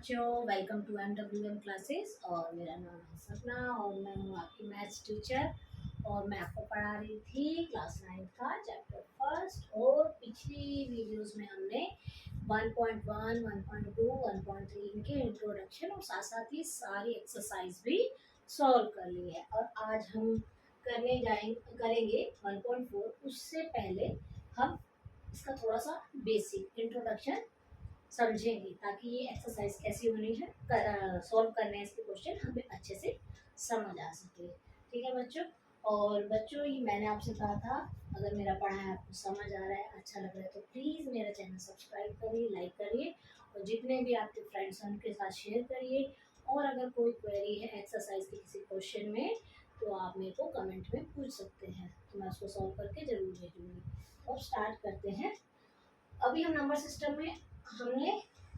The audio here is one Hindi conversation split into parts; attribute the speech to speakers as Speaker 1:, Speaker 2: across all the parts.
Speaker 1: बच्चों, वेलकम टू MWM क्लासेस। और मेरा नाम है सपना और मैं हूँ आपकी मैथ्स टीचर। और मैं आपको पढ़ा रही थी क्लास 9 का चैप्टर फर्स्ट। और पिछली वीडियोस में हमने 1.1, 1.2, 1.3 इनके इंट्रोडक्शन और साथ साथ ही सारी एक्सरसाइज भी सॉल्व कर ली है। और आज हम करेंगे 1.4। उससे पहले हम इसका थोड़ा सा बेसिक इंट्रोडक्शन समझेंगे ताकि ये एक्सरसाइज कैसी होनी है, सॉल्व करने हैं इसके क्वेश्चन हमें अच्छे से समझ आ सके। ठीक है बच्चों। और बच्चों, ये मैंने आपसे कहा था, अगर मेरा पढ़ाया आपको समझ आ रहा है, अच्छा लग रहा है, तो प्लीज़ मेरा चैनल सब्सक्राइब करिए, लाइक करिए और जितने भी आपके फ्रेंड्स हैं उनके साथ शेयर करिए। और अगर कोई क्वेरी है एक्सरसाइज के किसी क्वेश्चन में तो आप मेरे को कमेंट में पूछ सकते हैं, तो मैं उसको सॉल्व करके ज़रूर भेजूँगी। तो अब स्टार्ट करते हैं। अभी हम नंबर सिस्टम में हमने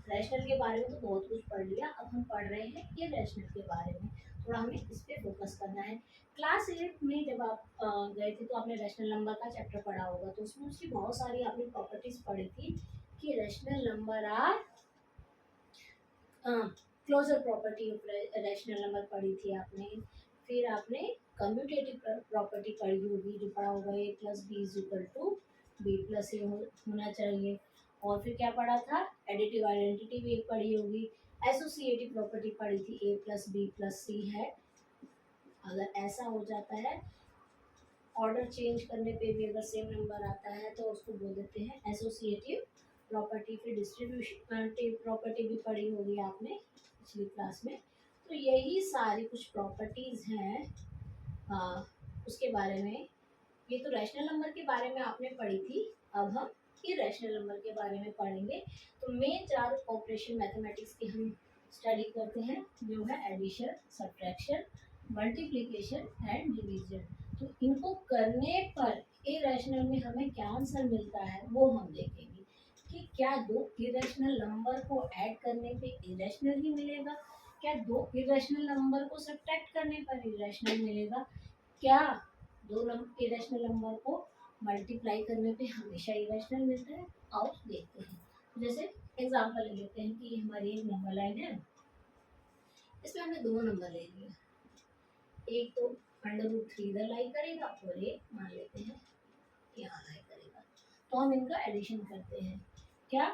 Speaker 1: रैशनल के बारे में तो बहुत कुछ पढ़ लिया। अब हम पढ़ रहे हैं इरेशनल के बारे में, थोड़ा हमें इस पे फोकस करना है। क्लास 8 में जब आप गए थे तो आपने रैशनल नंबर का चैप्टर पढ़ा होगा, तो उसमें उसकी बहुत सारी आपने प्रॉपर्टीज पढ़ी थी कि rational number are closure property of rational number पढ़ी थी आपने। फिर आपने कम्यूटेटिव प्रॉपर्टी पढ़ी होगी, जो पढ़ा होगा A plus B is equal to B plus A होना चाहिए। और फिर क्या पढ़ा था, एडिटिव आइडेंटिटी भी एक पढ़ी होगी। एसोसिएटिव प्रॉपर्टी पढ़ी थी, ए प्लस बी प्लस सी है, अगर ऐसा हो जाता है, ऑर्डर चेंज करने पे भी अगर सेम नंबर आता है तो उसको बोल देते हैं एसोसिएटिव प्रॉपर्टी। फिर डिस्ट्रीब्यूशन प्रॉपर्टी भी पढ़ी होगी आपने पिछली क्लास में। तो यही सारी कुछ प्रॉपर्टीज हैं उसके बारे में। ये तो रैशनल नंबर के बारे में आपने पढ़ी थी। अब हम इरेशनल नंबर के बारे में पढ़ेंगे। तो मेन 4 ऑपरेशन मैथमेटिक्स के हम स्टडी करते हैं, जो है addition, subtraction, multiplication and division. तो इनको करने पर इरेशनल में हमें क्या आंसर मिलता है वो हम देखेंगे कि क्या दो इरेशनल नंबर को ऐड करने पे इरेशनल ही मिलेगा, क्या दो इरेशनल नंबर को सब्ट्रैक्ट करने पर इरेशनल मिलेगा, क्या दो इरेशनल नंबर को मल्टीप्लाई करने पे हमेशा इरेशनल मिलता है। आओ देखते हैं। जैसे एग्जांपल ले लेते हैं कि ये हमारी एक नंबर लाइन है, इसमें हमने दो नंबर ले लिए, एक तो √3 इधर लाई करेगा और एक मान लेते हैं यहाँ लाई करेगा। तो हम इनका एडिशन करते हैं। क्या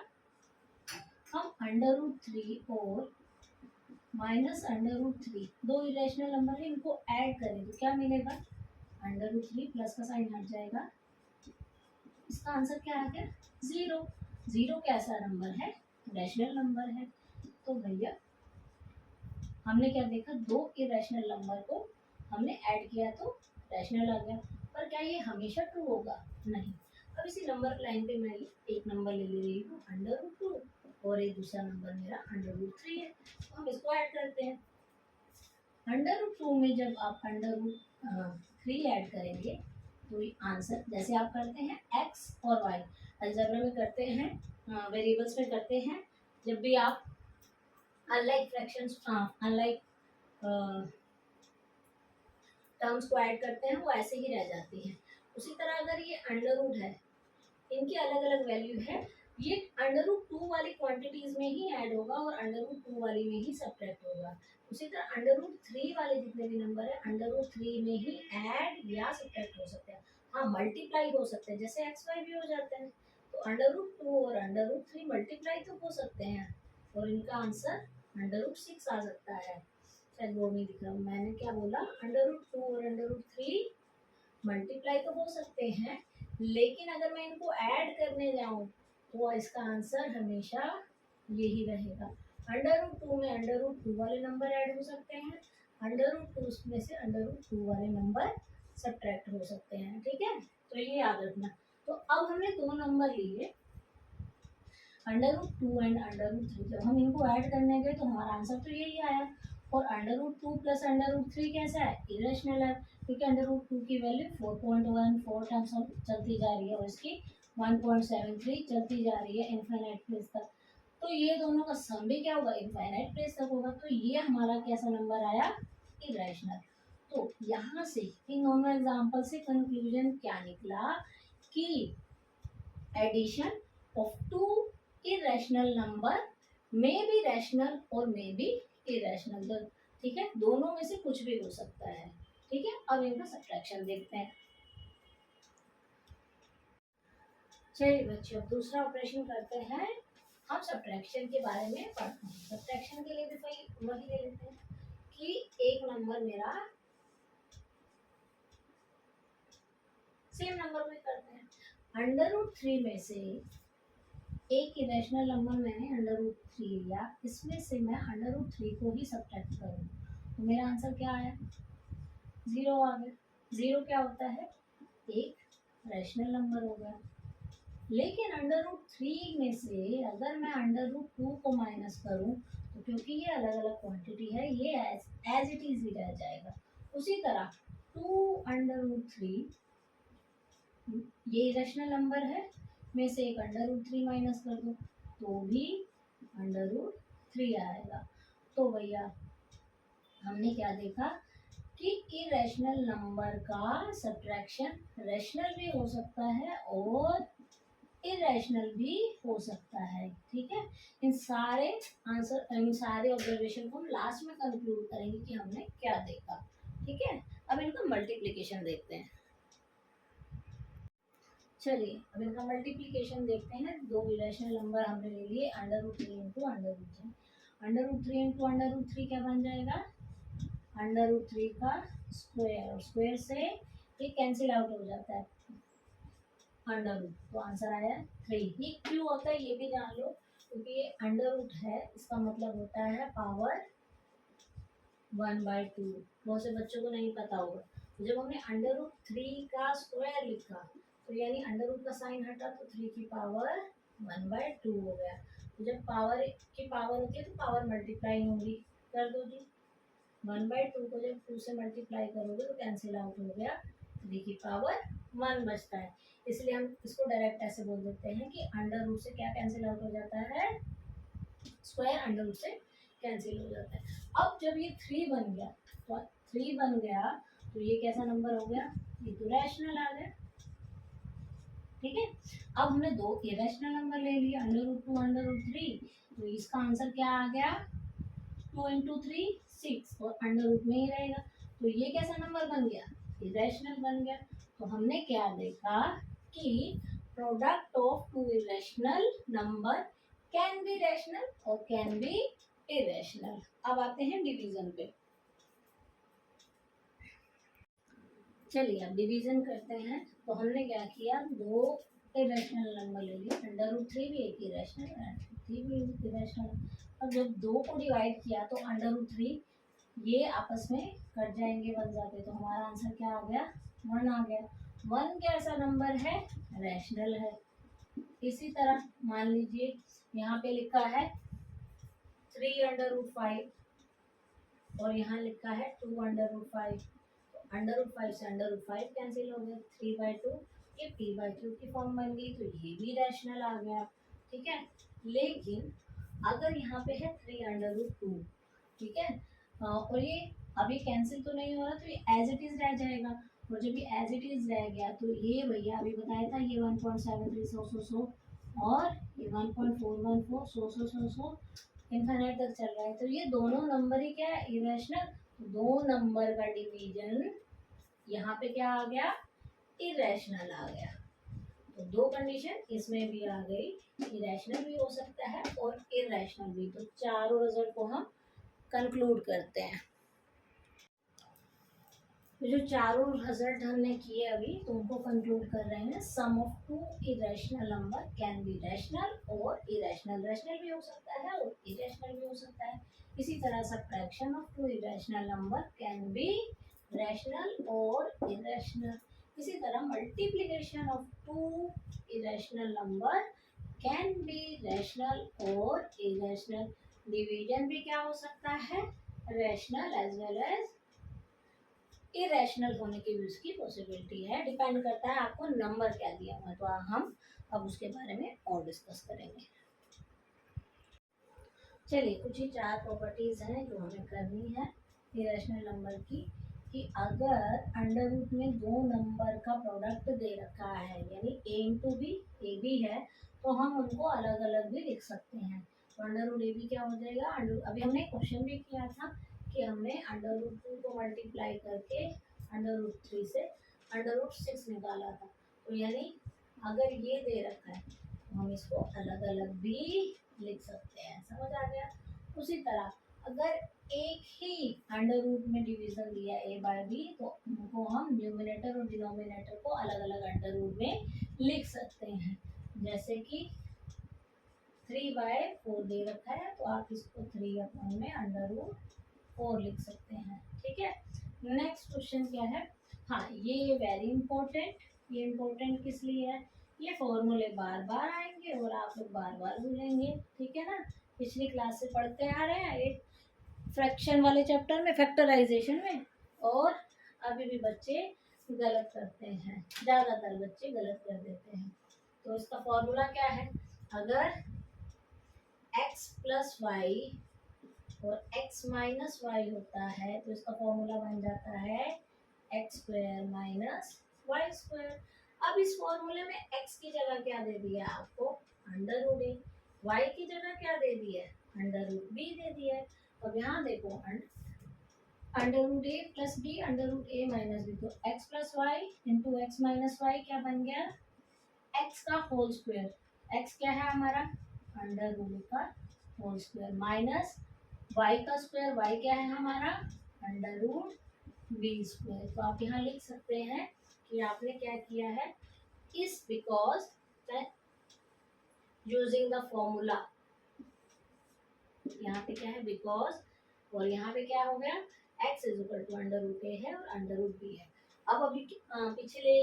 Speaker 1: हम √3 और -√3 दो इरेशनल नंबर है, इनको ऐड करें तो क्या मिलेगा, √3 प्लस का साइन हट जाएगा, इसका आंसर क्या आ गया, 0। 0 कैसा नंबर है, रैशनल नंबर है। तो भैया हमने क्या देखा, दो इरेशनल नंबर को हमने ऐड किया तो रैशनल आ गया। पर क्या ये हमेशा ट्रू होगा, नहीं। अब इसी नंबर लाइन पे मैं एक नंबर ले रही हूँ √2 और एक दूसरा नंबर मेरा √3 है, तो हम इसको ऐड करते हैं। √2 में जब आप √3 ऐड करेंगे तो आंसर जैसे आप करते हैं एक्स और वाई अलजेब्रा में करते हैं, वेरिएबल्स में करते हैं, जब भी आप अनलाइक फ्रैक्शंस अनलाइक टर्म्स को ऐड करते हैं वो ऐसे ही रह जाती हैं। उसी तरह अगर ये अंडर है, इनकी अलग अलग वैल्यू है, ये √2 वाली क्वांटिटीज में ही ऐड होगा और √2 वाली में ही सब्ट्रैक्ट होगा। उसी तरह √3 वाले जितने भी नंबर है √3 में ही ऐड या सब्ट्रैक्ट हो सकते हैं। हाँ, मल्टीप्लाई हो सकते हैं, जैसे एक्स वाई भी हो जाते हैं। तो √2 और √3 मल्टीप्लाई तो हो सकते हैं और इनका आंसर √6 आ सकता है। शायद वो नहीं दिख रहा, मैंने क्या बोला, √2 और √3 मल्टीप्लाई तो हो सकते हैं, लेकिन अगर मैं इनको ऐड करने जाऊं तो इसका आंसर हमेशा यही रहेगा। √2 में √2 वाले नंबर ऐड हो सकते हैं, √2 में से √2 वाले नंबर सब्ट्रैक्ट हो सकते हैं। ठीक है, तो ये याद रखना। तो अब हमने दो नंबर लिए √2 एंड √3, जब हम इनको ऐड करने गए तो हमारा आंसर तो यही आया। और √2 प्लस √3 कैसा है, इरेशनल है, क्योंकि √2 की वैल्यू 4.14 टाइम्स चलती जा रही है और इसकी 1.73 चलती जा रही है इनफाइनाइट प्लेस तक। तो ये दोनों का सम भी क्या होगा, इनफाइनाइट प्लेस तक होगा। तो ये हमारा कैसा नंबर आया, इरेशनल। तो यहाँ से इन दोनों एग्जाम्पल से कंक्लूजन क्या निकला कि addition of two irrational number may be rational और मे बी इरेशनल, तो ठीक है, दोनों में से कुछ भी हो सकता है। ठीक है, अब इनका सब्ट्रैक्शन देखते हैं। चलिए बच्चों, दूसरा ऑपरेशन करते हैं। हम सब्ट्रैक्शन के बारे में पढ़ते हैं। सब्ट्रैक्शन के लिए भी वही ले लेते हैं कि एक नंबर मेरा सेम नंबर में करते हैं। √3 में से एक इरेशनल नंबर मैंने √3 लिया, इसमें से मैं √3 को ही सब्ट्रैक्ट करूँ तो मेरा आंसर क्या आया? 0 आ गया। 0 क्या होता है? एक रैशनल नंबर हो गया। लेकिन √3 में से अगर मैं √2 को माइनस करूं तो क्योंकि ये अलग अलग क्वांटिटी है, ये एज इट इज ही रह जाएगा। उसी तरह 2√3 ये रैशनल नंबर है, में से एक √3 माइनस कर दो तो भी √3 आएगा। तो भैया हमने क्या देखा कि इरेशनल नंबर का सब्ट्रैक्शन रैशनल भी हो सकता है और इरेशनल भी हो सकता है। ठीक है, इन सारे ऑब्जर्वेशन को हम लास्ट में कंक्लूड करेंगे कि हमने क्या देखा। ठीक है, अब इनका मल्टीप्लिकेशन देखते हैं। चलिए अब इनका मल्टीप्लिकेशन देखते हैं। दो इरेशनल नंबर हमने ले लिए, √3 इंटू √3। √3 इंटू √3 क्या बन जाएगा? √3 का स्क्वायर, और स्क्वायर से ये कैंसिल आउट हो जाता है, √, तो आंसर आया 3। ये क्यों होता है ये भी जान लो, क्योंकि ये √ है, इसका मतलब होता है पावर 1/2। बहुत से बच्चों को नहीं पता होगा। तो जब हमने √3 का स्क्वायर लिखा तो यानी √ का साइन हटा तो 3 की पावर 1/2 हो गया। तो जब पावर की पावर होती है तो पावर मल्टीप्लाई होगी, कर दो जी। 1/2 को जब 2 से मल्टीप्लाई करोगे तो कैंसिल आउट हो गया, 3 की पावर 1 बचता है। इसलिए हम इसको डायरेक्ट ऐसे बोल देते हैं कि √ से क्या कैंसिल आउट हो जाता है? स्क्वायर √ से कैंसिल हो जाता है। अब जब ये 3 बन गया तो 3 बन गया तो ये कैसा नंबर हो गया? ये तो रैशनल आ गया। ठीक है, अब हमने दो इरेशनल नंबर ले लिया, √2 √3, तो इसका आंसर क्या आ गया? 2 इंटू 3 6, और √ में ही रहेगा। तो ये कैसा नंबर बन गया? इरेशनल बन गया। तो हमने क्या देखा कि product of two irrational number can be rational और कैन बी इरेशनल। अब आते हैं डिवीजन पे। चलिए अब डिवीजन करते हैं। तो हमने क्या किया, दो इरेशनल नंबर ले लिए, √3 भी एक इरेशनल, √3 भी इरेशनल। अब जब दो को डिवाइड किया तो √3 ये आपस में कट जाएंगे 1 जाके, तो हमारा आंसर क्या आ गया? 1 आ गया। 1 कैसा नंबर है? रैशनल है। इसी तरह मान लीजिए यहाँ पे लिखा है 3 √5 और यहाँ लिखा है 2 √5, √5 से √5 कैंसिल हो गया, 3/2 ये p/2 की फॉर्म बन गई, तो ये भी रैशनल आ गया। ठीक है, लेकिन अगर यहाँ पे है 3 √2, ठीक है, और ये अभी कैंसिल तो नहीं हो रहा, तो ये एज इट इज रह जाएगा। और जब ये एज इट इज रह गया तो ये भैया अभी बताया था ये 1.73 100 और ये 1.414 100 इनफाइनाइट तक चल रहा है। तो ये दोनों नंबर ही क्या है? इरेशनल। दो नंबर का डिवीजन यहाँ पे क्या आ गया? इरेशनल आ गया। तो दो कंडीशन इसमें भी आ गई, इरेशनल भी हो सकता है और इरेशनल भी। तो चारों रिजल्ट को हम कंक्लूड करते हैं। तो जो चारों रिजल्ट हमने किए अभी, तो उनको कंक्लूड कर रहे हैं। Sum of two irrational number can be rational और इरेशनल। रैशनल भी हो सकता है और इरेशनल भी हो सकता है। इसी तरह subtraction of two irrational number can be rational और इरेशनल। इसी तरह multiplication of two irrational number can be rational और इरेशनल। डिवीजन भी क्या हो सकता है? Rational as well as irrational होने की भी उसकी पॉसिबिलिटी है। डिपेंड करता है आपको नंबर क्या दिया हुआ है। तो हम अब उसके बारे में और डिस्कस करेंगे। चलिए कुछ ही चार प्रॉपर्टीज हैं जो हमें करनी है इरेशनल नंबर की, कि अगर √ में दो नंबर का प्रोडक्ट दे रखा है, यानी a into B, A B है, तो हम उनको अलग अलग भी लिख सकते हैं। तो अंडर रूट ए भी क्या हो जाएगा, अंडर, अभी हमने क्वेश्चन भी किया था कि हमने अंडर रूट 2 को मल्टीप्लाई करके अंडर रूट 3 से अंडर रूट 6 निकाला था। तो यानी अगर ये दे रखा है तो हम इसको अलग अलग भी लिख सकते हैं, समझ आ गया। उसी तरह अगर एक ही अंडर रूट में डिवीजन दिया ए बाय बी तो उनको हम न्यूमिनेटर और डिनोमिनेटर को अलग अलग अंडर रूट में लिख सकते हैं। जैसे कि 3/4 दे रखा है तो आप इसको 3 में अंडर रूट 4 लिख सकते हैं, ठीक है। नेक्स्ट क्वेश्चन क्या है, हाँ ये वेरी इंपॉर्टेंट, ये इंपॉर्टेंट किस लिए है, ये फॉर्मूले बार बार आएंगे और आप लोग बार बार भूलेंगे, ठीक है ना। पिछली क्लास से पढ़ते आ रहे हैं एक फ्रैक्शन वाले चैप्टर में, फैक्टराइजेशन में, और अभी भी बच्चे गलत करते हैं, ज़्यादातर बच्चे गलत कर देते हैं। तो इसका फॉर्मूला क्या है, अगर x प्लस वाई और x माइनस वाई होता है तो इसका फॉर्मूला बन जाता है X square minus Y square. अब इस फॉर्मूले में x की जगह क्या दे दिया आपको, अंडर रूट ए, y की जगह क्या दे दिया है, अंडर रूट बी दे दिया है। अब यहाँ देखो under root A plus B under root A minus B, तो X plus Y into X minus Y क्या बन गया, एक्स का होल स्क्वायर, एक्स क्या है हमारा अंडर रूट का होल स्क्वायर, माइनस वाई का स्क्वायर, वाई क्या है हमारा अंडर रूट बी स्क्वायर। तो आप यहाँ लिख सकते हैं कि आपने क्या किया है, इस बिकॉज यूजिंग द फॉर्मूला, यहाँ पे क्या है बिकॉज, और यहाँ पे क्या हो गया x is equal to under root A है और अंडर रूट बी है। अब अभी पिछले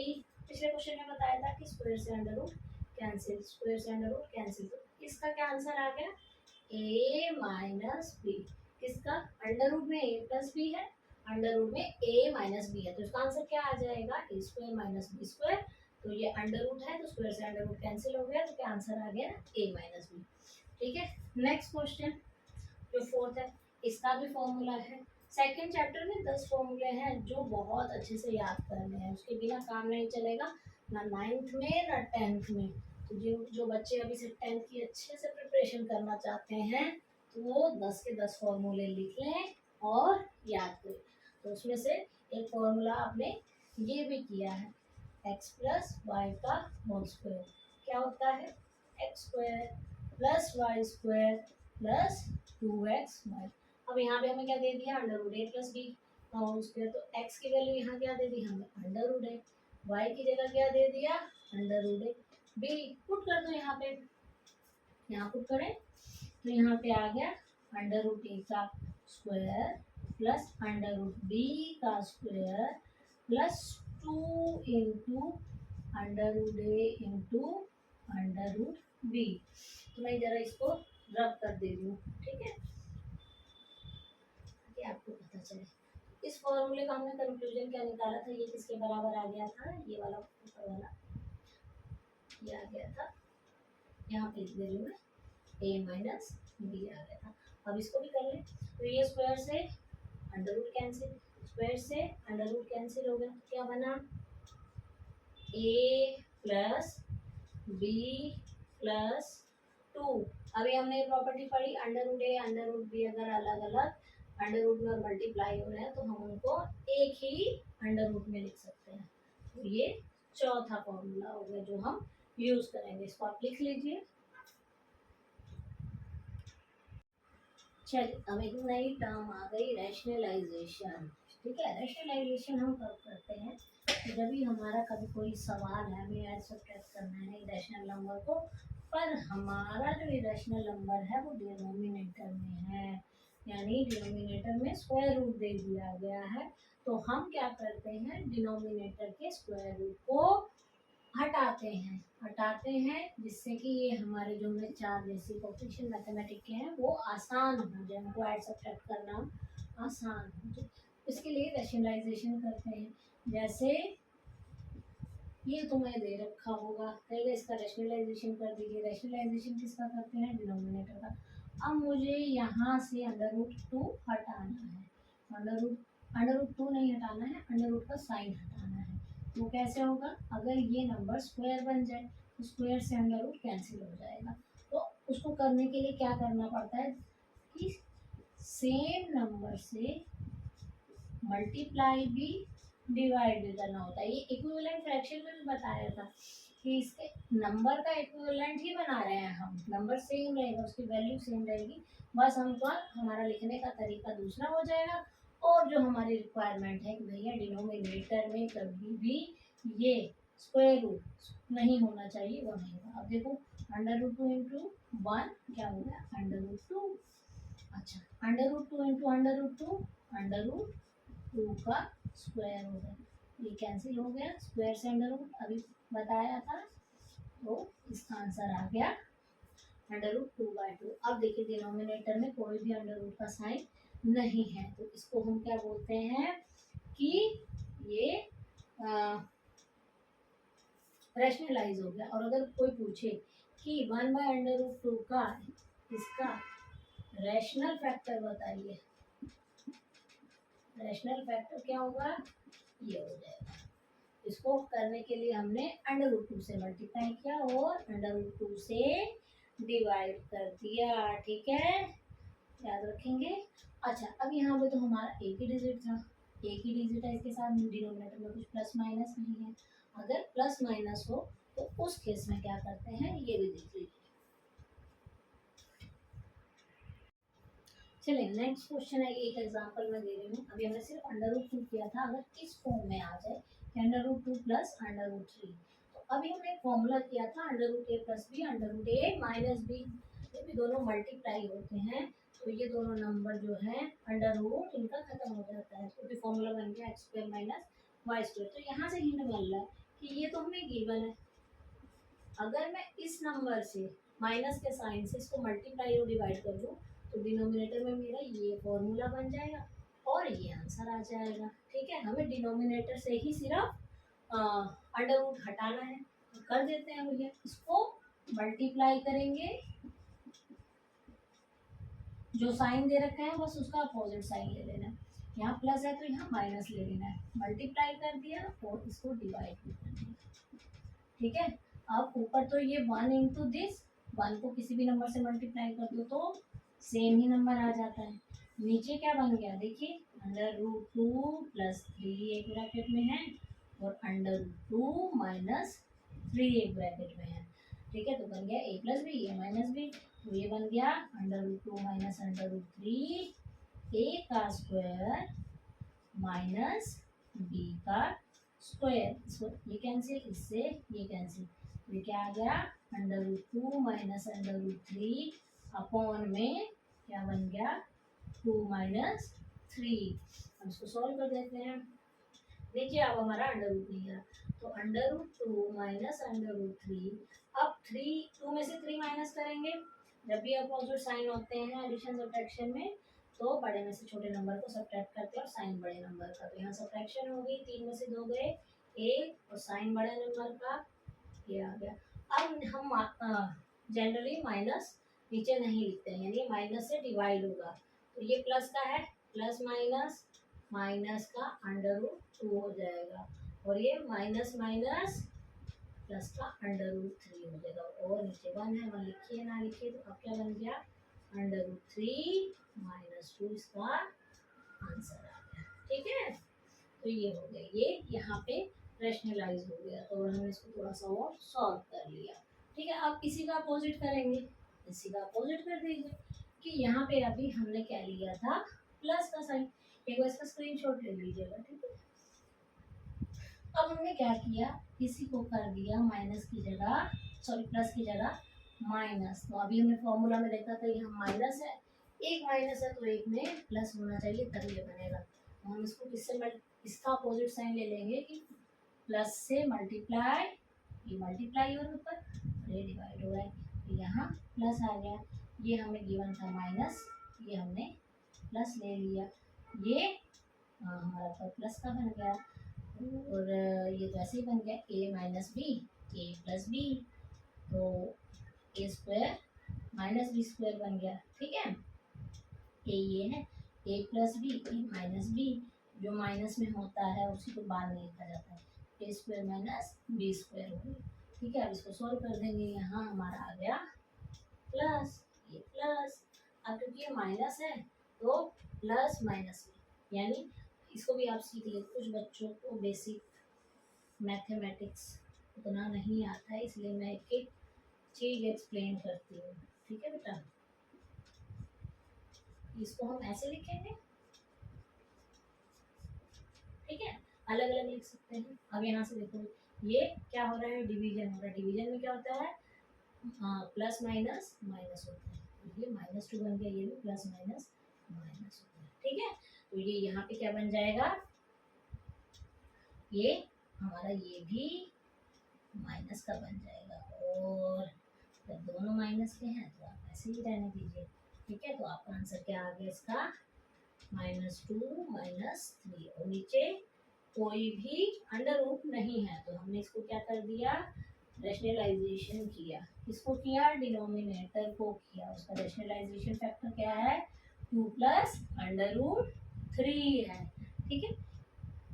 Speaker 1: क्वेश्चन में बताया था कि स्क्वायर से अंडर रूट कैंसिल, स्क्वायर से अंडर रूट कैंसिल, तो इसका क्या आंसर आ गया a माइनस बी, किसका अंडर रूट में a प्लस बी है, अंडर रूट में a माइनस बी है, तो इसका आंसर क्या आ जाएगा a square minus B square. तो ये अंडर रूट है तो स्क्वायर से अंडर रूट कैंसिल हो गया, तो क्या आंसर आ गया a माइनस बी, ठीक है। नेक्स्ट क्वेश्चन जो फोर्थ है, इसका भी फॉर्मूला है। सेकंड चैप्टर में 10 फॉर्मूले हैं जो बहुत अच्छे से याद करने हैं, उसके बिना काम नहीं चलेगा, ना 9th में ना 10th में। तो जो बच्चे अभी से 10th की अच्छे से प्रिपरेशन करना चाहते हैं तो वो 10 के 10 फॉर्मूले लिख लें और याद करें। तो उसमें से एक फॉर्मूला आपने ये भी किया है, एक्स प्लस वाई का होल स्क्वायर क्या होता है, X square plus Y square plus 2x Y. अब यहाँ पे हमें क्या दे दिया under root A plus B का होल स्क्वायर, तो x की वैल्यू यहाँ क्या दे दी हमें अंडर रूट ए, y की जगह क्या दे दिया अंडर रूट ए, b पुट कर दो यहाँ पे, यहाँ पुट करें तो यहाँ पे आ गया अंडर रूट ए का square plus under root B का square plus 2 into under root A into under root B. तो मैं जरा इसको रब कर दे रही हूँ, ठीक है, ताकि आपको पता चले। इस फॉर्मूले का हमने कंक्लूजन क्या निकाला था, ये किसके बराबर आ गया था, ये वाला ऊपर वाला ये आ गया था, यहाँ पे लिख दे रही हूँ मैं ए माइनस बी आ गया था। अब इसको भी कर लें, तो ये स्क्वायर से अंडर रूट कैंसिल, स्क्वायर से अंडर रूट कैंसिल हो गया, तो क्या बना ए प्लस बी प्लस 2। अभी हमने प्रॉपर्टी पढ़ी under root A under root B अगर अलग अलग अंडर रूट में और मल्टीप्लाई हो रहे हैं तो हम उनको एक ही अंडर रूट में लिख सकते हैं। तो ये चौथा फॉर्मूला हो गया जो हम यूज करेंगे, इसको आप लिख लीजिए। चलिए अब एक नई टर्म आ गई रैशनलाइजेशन, ठीक है। रैशनलाइजेशन हम कब करते हैं, जब भी हमारा कभी कोई सवाल है, हमें ऐड सब्ट्रैक्ट करना है इरेशनल नंबर को, पर हमारा जो इरेशनल नंबर है वो डिनोमिनेटर में है, यानी डिनोमिनेटर में स्क्वायर रूट दे दिया गया है, तो हम क्या करते हैं डिनोमिनेटर के स्क्वायर रूट को हटाते हैं जिससे कि ये हमारे जो हमें चार बेसिक ऑपरेशन मैथमेटिक के हैं वो आसान हो जाए, उनको ऐड सब्ट्रैक्ट करना आसान हो जाए। इसके लिए रैशनलाइजेशन करते हैं, जैसे ये तुम्हें दे रखा होगा, पहले इसका रैशनलाइजेशन कर दीजिए। रैशनलाइजेशन किसका करते हैं डिनोमिनेटर का। अब मुझे यहाँ से अंडर रूट 2 हटाना है, अंडर रूट 2 नहीं हटाना है, अंडर रूट का साइन हटाना है। तो कैसे होगा, अगर ये नंबर स्क्वायर बन जाए तो स्क्वायर से अंडर रूट कैंसिल हो जाएगा, तो उसको करने के लिए क्या करना पड़ता है कि सेम नंबर से मल्टीप्लाई भी डिवाइड भी करना होता है। ये इक्विवेलेंट फ्रैक्शन में भी बताया था कि इसके नंबर का इक्विवेलेंट ही बना रहे हैं हम, नंबर सेम रहेगा, उसकी वैल्यू सेम रहेगी, बस हमको हमारा लिखने का तरीका दूसरा हो जाएगा। और जो हमारी रिक्वायरमेंट है कि भैया डिनोमिनेटर में कभी भी ये स्क्वायर रूट नहीं होना चाहिए, वो नहीं होगा। अब देखो अंडर रूट 2 इंटू 1 क्या हो गया, अंडर रूट 2। अच्छा, under root 2 into under root 2, under root 2 का स्क्वायर हो गया, ये कैंसिल हो गया, स्क्वायर से अंडर रूट अभी बताया था, तो इसका आंसर आ गया अंडर रूट 2/2। अब देखिए डिनोमिनेटर में कोई भी अंडर रूट का साइन नहीं है, तो इसको हम क्या बोलते हैं कि ये रैशनलाइज हो गया। और अगर कोई पूछे कि 1/√2 का इसका रैशनल फैक्टर बताइए, रैशनल फैक्टर क्या होगा, ये हो जाएगा। इसको करने के लिए हमने अंडर रूट 2 से मल्टीप्लाई किया और अंडर रूट 2 से डिवाइड कर दिया, ठीक है, याद रखेंगे। अच्छा, अब यहाँ पे तो हमारा एक ही डिजिट था, एक ही डिजिट है, इसके साथ डिनोमिनेटर में कुछ प्लस माइनस नहीं है। अगर प्लस माइनस हो तो उस केस में क्या करते हैं, ये भी देख लीजिए। चलिए नेक्स्ट क्वेश्चन है, एक एग्जांपल मैं दे रही हूँ। अभी हमने सिर्फ अंडर रूट 2 किया था, अगर इस फॉर्म में आ जाए under root 2 plus under root 3, तो अभी हमने एक फॉर्मूला किया था under root a plus B under root a minus B, जब ये दोनों मल्टीप्लाई होते हैं तो ये दोनों नंबर जो है अंडर रूट इनका खत्म हो जाता है, तो भी फॉर्मूला बन गया X square minus Y square. तो यहाँ से हिंट मिल रहा है कि ये तो हमें गिवन है, अगर मैं इस नंबर से माइनस के साइन से इसको मल्टीप्लाई और डिवाइड कर दूँ तो डिनोमिनेटर में मेरा ये फॉर्मूला बन जाएगा और ये आंसर आ जाएगा, ठीक है। हमें डिनोमिनेटर से ही सिर्फ अंडर रूट हटाना है, तो कर देते हैं भैया, इसको मल्टीप्लाई करेंगे, जो साइन दे रखा है बस उसका अपोजिट साइन ले लेना है, यहाँ प्लस है तो यहाँ माइनस ले लेना है, मल्टीप्लाई कर दिया और इसको डिवाइड भी कर दिया, ठीक है। अब ऊपर तो ये 1 इंटू दिस, 1 को किसी भी नंबर से मल्टीप्लाई कर दो तो सेम ही नंबर आ जाता है। नीचे क्या बन गया देखिए, अंडर रूट 2 प्लस 3 एक ब्रैकेट में है और अंडर रूट 2 माइनस 3 एक ब्रैकेट में है, ठीक है। तो बन गया a plus B, A minus B, तो ये बन गया under root 2 minus under root 3 a का स्क्वायर माइनस b का स्क्वायर, इसको ये कैंसिल, इससे ये कैंसिल, ये क्या आ गया under root 2 minus under root 3 upon में क्या बन गया 2 माइनस 3। हम इसको सॉल्व कर देते हैं, देखिए अब हमारा अंडर रूट नहीं है, तो under root 2 minus under root 3, अब 2 में से 3 माइनस करेंगे, जब भी अपोजिट साइन होते हैं एडिशन सब्ट्रैक्शन में तो बड़े में से छोटे नंबर को सब्ट्रैक्ट करते हैं और साइन बड़े नंबर का, तो यहाँ सब्ट्रैक्शन हो गई, 3 में से 2 गए 1 और साइन बड़े नंबर का ये आ गया। अब हम जनरली माइनस नीचे नहीं लिखते हैं, यानी माइनस से डिवाइड होगा, तो ये प्लस का है, प्लस माइनस माइनस का अंडर रूट 2 हो जाएगा और ये माइनस माइनस प्लस का अंडर रूट 3 हो जाएगा, और नीचे 1 है, 1 लिखिए ना लिखिए, तो अब क्या बन गया अंडर रूट 3 माइनस 2, इसका आंसर आ गया, ठीक है। तो ये हो गया, ये यहाँ पे रैशनलाइज हो गया, तो हमने इसको थोड़ा सा और सॉल्व कर लिया, ठीक है। अब इसी का अपोजिट करेंगे, इसी का अपोजिट कर दीजिए कि यहाँ पे अभी हमने क्या लिया था प्लस का साइन, एक बार इसका स्क्रीनशॉट ले लीजिएगा, ठीक है। अब हमने क्या किया, इसी को कर दिया माइनस की जगह, सॉरी प्लस की जगह माइनस, तो अभी हमने फॉर्मूला में देखा था यहाँ माइनस है, एक माइनस है तो एक में प्लस होना चाहिए तभी ये बनेगा, तो हम इसको किससे इसका अपोजिट साइन ले लेंगे कि प्लस से मल्टीप्लाई, ये मल्टीप्लाई और ऊपर ये डिवाइड हो रहा है, तो यहाँ प्लस आ गया, ये हमें गिवन था माइनस, ये हमने प्लस ले लिया, ये हमारा तो प्लस का बन गया, और ये तो ऐसे ही बन गया a minus B A plus B, तो A square minus B square बन गया, ठीक है। ए ये है a plus B A minus B, जो माइनस में होता है उसी को बाद में लिखा जाता है, ए स्क्वायर माइनस बी स्क्वायर हो गया, ठीक है। अब इसको सॉल्व कर देंगे, यहाँ हमारा आ गया प्लस, ये प्लस। अब क्योंकि ये माइनस है तो प्लस माइनस में, यानी इसको भी आप सीख ले। कुछ बच्चों को बेसिक मैथमेटिक्स उतना नहीं आता है, इसलिए मैं एक एक चीज एक्सप्लेन करती हूँ। ठीक है बेटा, इसको हम ऐसे लिखेंगे, ठीक है, अलग अलग लिख सकते हैं। अब यहाँ से देखो, ये क्या हो रहा है, डिवीजन हो रहा है। डिवीजन में क्या होता है, प्लस माइनस माइनस होता है। तो ये -2 बन गया, ये भी प्लस माइनस माइनस होता है। ठीक है, तो ये यहाँ पे क्या बन जाएगा, ये हमारा ये भी माइनस का बन जाएगा। और जब दोनों माइनस के हैं तो आप ऐसे ही रहने दीजिए। ठीक है, तो आपका आंसर क्या आ गया इसका, -2 -3। और नीचे कोई भी अंडर रूट नहीं है, तो हमने इसको क्या कर दिया, रेशनलाइजेशन किया। किसको किया, डिनोमिनेटर को किया। उसका रेशनलाइजेशन फैक्टर क्या है, 2 प्लस √3 है। ठीक है,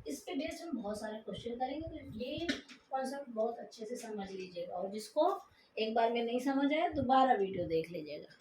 Speaker 1: इस पे बेस्ड हम बहुत सारे क्वेश्चन करेंगे, तो ये कॉन्सेप्ट बहुत अच्छे से समझ लीजिएगा। और जिसको एक बार में नहीं समझ आया दोबारा वीडियो देख लीजिएगा।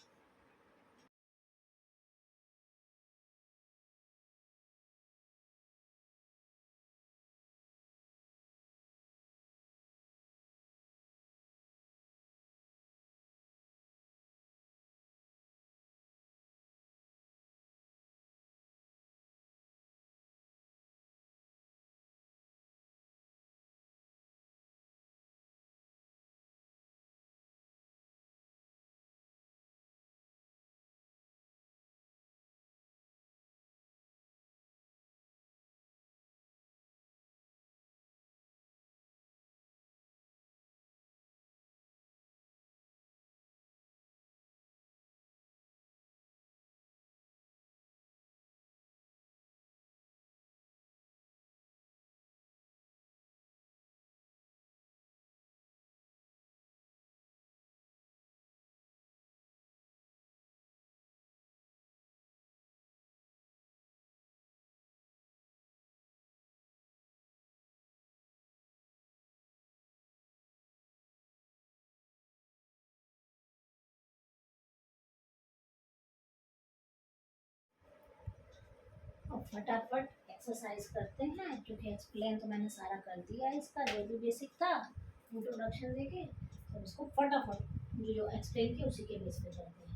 Speaker 1: और फटाफट एक्सरसाइज करते हैं, क्योंकि एक्सप्लेन तो मैंने सारा कर दिया है इसका, जो भी बेसिक था इंट्रोडक्शन देके। तो इसको फटाफट जो एक्सप्लेन किया उसी के बेस पे करते हैं।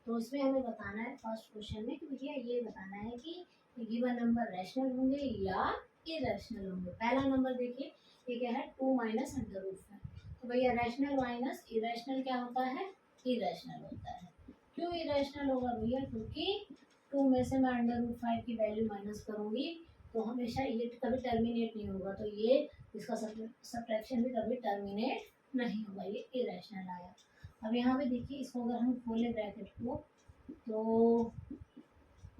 Speaker 1: तो इसमें हमें बताना है फर्स्ट क्वेश्चन में कि भैया ये बताना है कि गिवन नंबर रैशनल होंगे या इरेशनल होंगे। पहला नंबर देखिए, ये क्या है, 2 माइनस √5। तो भैया रैशनल माइनस इरेशनल क्या होता है, इरेशनल होता है। क्यों इरेशनल होगा भैया, क्योंकि 2 में से मैं √5 की वैल्यू माइनस करूंगी तो हमेशा ये कभी टर्मिनेट नहीं होगा, तो ये इसका सब्ट्रैक्शन भी कभी टर्मिनेट नहीं होगा, ये इरेशनल आया। अब यहाँ पे देखिए, इसको अगर हम खोले ब्रैकेट को तो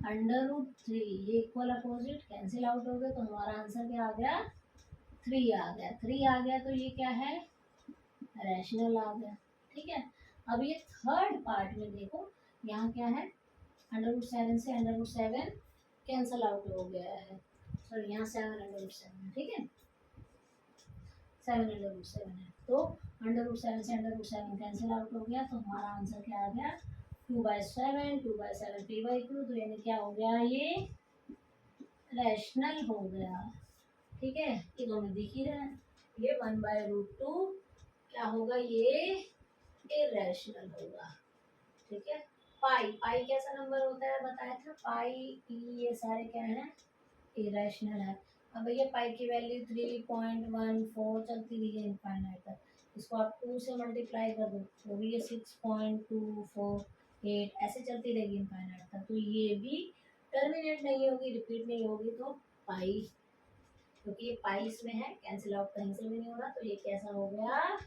Speaker 1: √3, ये इक्वल अपोजिट कैंसिल आउट हो गए, तो हमारा आंसर क्या आ गया, 3 आ गया। 3 आ गया तो ये क्या है, रैशनल आ गया। ठीक है, अब ये थर्ड पार्ट में देखो, यहाँ क्या है, √7 से √7 कैंसल आउट हो गया है। सॉरी, यहाँ 7 है। ठीक है, 7 है, तो √7 से √7 कैंसिल आउट हो गया, तो हमारा आंसर क्या आ गया, 2/7, 2/7 p/2। तो यानी क्या हो गया, ये रैशनल हो गया। ठीक है, ये तो हमें दिख ही रहा है, ये 1/√2 क्या होगा, ये इरेशनल होगा। ठीक है, पाई, पाई कैसा नंबर होता है बताया था, पाई पी ये सारे क्या है, इरेशनल है। अब भैया पाई की वैल्यू 3.14 चलती रही है इनफाइनाइट तक, इसको आप 2 से मल्टीप्लाई कर दो तो भी ये 6.248 ऐसे चलती रहेगी इनफाइनाइट तक, तो ये भी टर्मिनेट नहीं होगी, रिपीट नहीं होगी। तो पाई, क्योंकि ये पाई इसमें है, कैंसिल आउट कहीं से भी नहीं हो रहा, तो ये कैसा हो गया,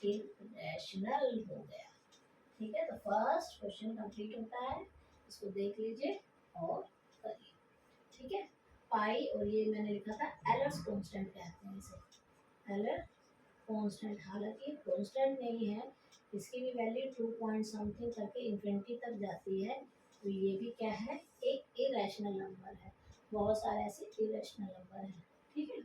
Speaker 1: इरेशनल हो गया। ठीक है, तो फर्स्ट क्वेश्चन कंप्लीट होता है, इसको देख लीजिए और करिए। ठीक है, पाई, और ये मैंने लिखा था एलर्स कांस्टेंट कहते हैं इसे, एलर कांस्टेंट। हालांकि कांस्टेंट नहीं है, इसकी भी वैल्यू 2 पॉइंट समथिंग करके इन्फिनिटी तक जाती है, तो ये भी क्या है, एक इरेशनल नंबर है। बहुत सारे ऐसे इरेशनल नंबर हैं। ठीक है,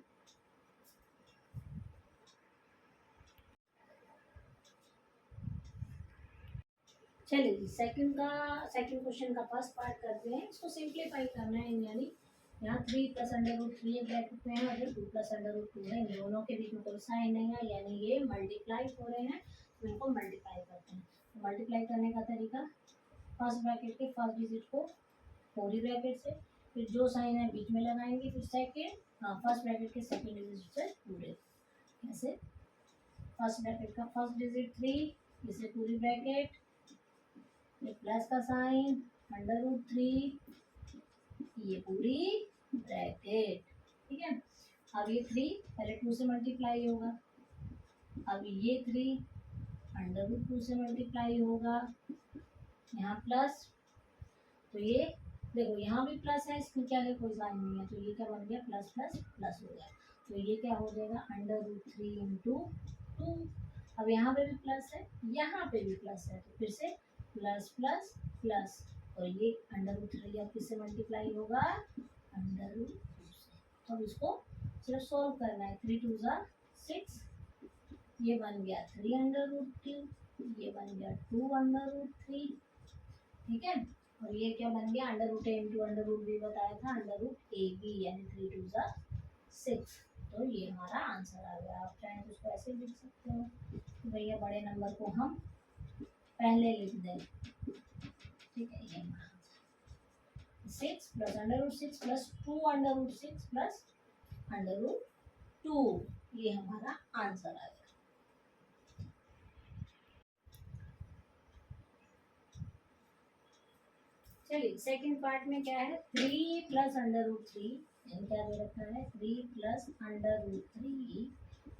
Speaker 1: चलिए जी, सेकंड क्वेश्चन का फर्स्ट पार्ट करते हैं। इसको सिंप्लीफाई करना है, यानी यहाँ 3 प्लस अंडर रूट 3 ब्रैकेट में है और 2 प्लस अंडर रूट 2 है। इन दोनों के बीच में कोई साइन नहीं है, यानी ये मल्टीप्लाई हो रहे हैं, तो इनको मल्टीप्लाई करते हैं। तो मल्टीप्लाई करने का तरीका, फर्स्ट ब्रैकेट के फर्स्ट डिजिट को पूरी ब्रैकेट से, फिर जो साइन है बीच में लगाएंगे, फिर फर्स्ट ब्रैकेट के सेकेंड डिजिट से पूरे। ऐसे फर्स्ट ब्रैकेट का फर्स्ट डिजिट 3, इसे पूरी ब्रैकेट, प्लस का साइन, अंडर रूट 3, ये पूरी ब्रैकेट। ठीक है, अब ये 3 पहले 2 से मल्टीप्लाई होगा, अब ये 3 अंडर रूट 2 से मल्टीप्लाई होगा, यहाँ प्लस, तो ये देखो यहाँ भी प्लस है, इसमें क्या है, कोई साइन नहीं है, तो ये क्या बन गया, प्लस प्लस प्लस हो गया। तो ये क्या हो जाएगा, अंडर रूट 3 इंटू 2। अब यहाँ पे भी प्लस है, यहाँ पे भी प्लस है, तो फिर से प्लस प्लस प्लस, और ये अंडर रूट 3 अब किससे मल्टीप्लाई होगा, अंडर रूट 2 से। तो अब इसको सिर्फ सोल्व करना है, 3 2 ज़ा 6, ये बन गया 3 अंडर रूट 2, ये बन गया 2 अंडर रूट 3। ठीक है, और ये क्या बन गया, under root A into under root B बताया था, अंडर रूट ए बी, यानी 3 2 ज़ा 6। तो ये हमारा आंसर आ गया। आप चाहें तो इसको ऐसे लिख सकते हो कि भैया बड़े नंबर को हम पहले लिख दें। ठीक है, ये हमारा 6 plus under root 6 plus 2 under root 6 plus under root 2, ये हमारा आंसर आ गया। चलिए सेकंड पार्ट में क्या है, 3 प्लस अंडर रूट 3, क्या दे रखा है, 3 प्लस अंडर रूट 3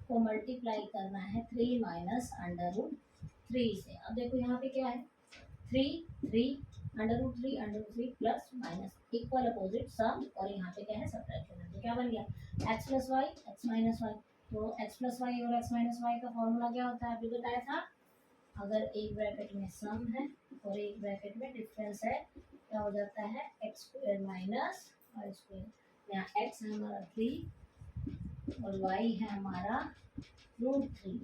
Speaker 1: को मल्टीप्लाई करना है 3 माइनस अंडर रूट 3 से। अब देखो यहाँ पे क्या है, 3 under root 3 plus minus equal opposite sum, और यहाँ पे क्या है, सब्ट्रैक्शन। तो क्या बन गया, X plus Y X minus Y. तो एक्स प्लस वाई और एक्स माइनस वाई का फॉर्मूला क्या होता है, अभी बताया था, अगर एक ब्रैकेट में सम है और एक ब्रैकेट में डिफरेंस है, क्या हो जाता है, X square minus Y square. यहाँ एक्स है हमारा 3 और वाई है हमारा रूट 3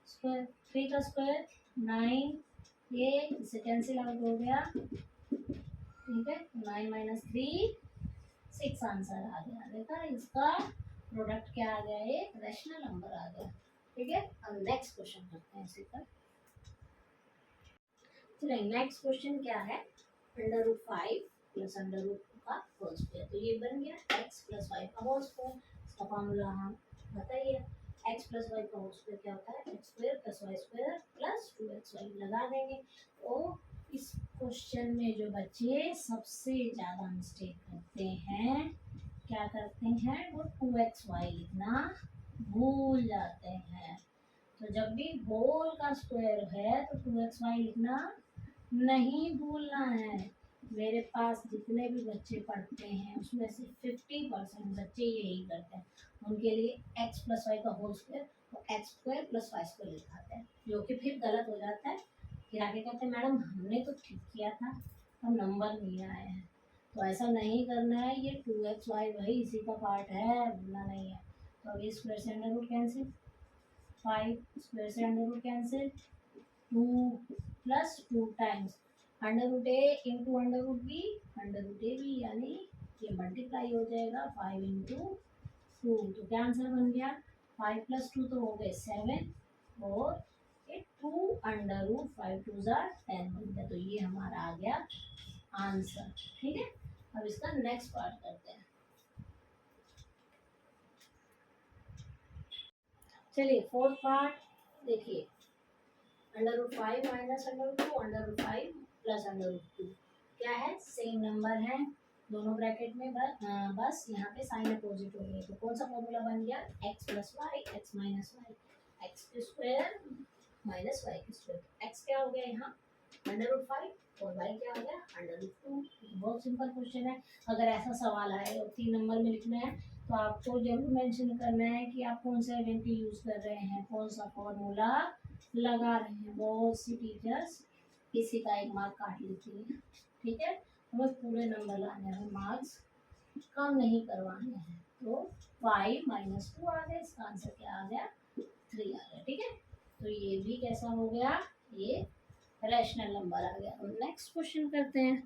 Speaker 1: स्क्वायर, 3 का स्क्वायर 9, ये इससे कैंसिल आउट हो गया। ठीक है, 9 माइनस 3 6 आंसर आ गया। देखा, इसका प्रोडक्ट क्या आ गया, एक रैशनल नंबर आ गया। ठीक है, अब नेक्स्ट क्वेश्चन करते हैं इसी पर। चलिए नेक्स्ट क्वेश्चन क्या है, under root 5 plus under root 2 का होल स्क्वायर। तो ये बन गया x प्लस वाई का होल स्क्वायर। इसका फॉर्मूला हम बताइए, x प्लस वाई का होल स्क्वायर क्या होता है, X square plus Y square plus 2xy लगा देंगे। तो इस क्वेश्चन में जो बच्चे सबसे ज़्यादा मिस्टेक करते हैं, क्या करते हैं, वो 2xy लिखना भूल जाते हैं। तो जब भी होल का स्क्वायर है तो 2xy लिखना नहीं भूलना है। मेरे पास जितने भी बच्चे पढ़ते हैं उसमें से 50% बच्चे यही करते हैं, उनके लिए एक्स प्लस वाई का होल स्क्वायर तो X square plus Y square लिखाते हैं, जो कि फिर गलत हो जाता है। फिर आगे कहते हैं मैडम हमने तो ठीक किया था, हम नंबर नहीं आए हैं। तो ऐसा नहीं करना है, ये 2xy वही इसी का पार्ट है, भूलना नहीं है। तो अभी स्क्वायर से अंडर रूट कैंसिल, 5 स्क्वायर से under root cancel, 2 plus 2 times under root A into under root B, under root A B, यानी ये मल्टीप्लाई हो जाएगा 5 इंटू 2। तो क्या आंसर बन गया, 5 प्लस 2 तो हो गए 7, और ये 2 अंडर रूट 5 2 ज़ा 10 बन गया। तो ये हमारा आ गया आंसर। ठीक है, अब इसका नेक्स्ट पार्ट करते हैं। चलिए फोर्थ पार्ट देखिए, under root 5 minus under root 2 under root 5 plus under root 2 क्या है, सेम नंबर है दोनों ब्रैकेट में, बस यहाँ पे साइन अपोजिट हो गई। तो कौन सा फॉर्मूला बन गया, X plus Y X minus Y, X square minus Y square. X क्या हो गया यहाँ, अंडर रूट 5, और वाई क्या हो गया, अंडर रूट 2। बहुत सिंपल क्वेश्चन है। अगर ऐसा सवाल आए और 3 नंबर में लिखना है तो आपको जरूर मेंशन करना है कि आप कौन सा आइडेंटिटी यूज कर रहे हैं, कौन सा फॉर्मूला लगा रहे हैं। बहुत सी टीचर्स किसी का एक मार्क काट लेती है। ठीक है, हमें पूरे नंबर लाने हैं, मार्क्स कम नहीं करवाने हैं। तो 5 माइनस 2 आ गया, इसका आंसर क्या आ गया, 3 आ गया। ठीक है, तो ये भी कैसा हो गया, ये रैशनल नंबर आ गया। नेक्स्ट क्वेश्चन करते हैं।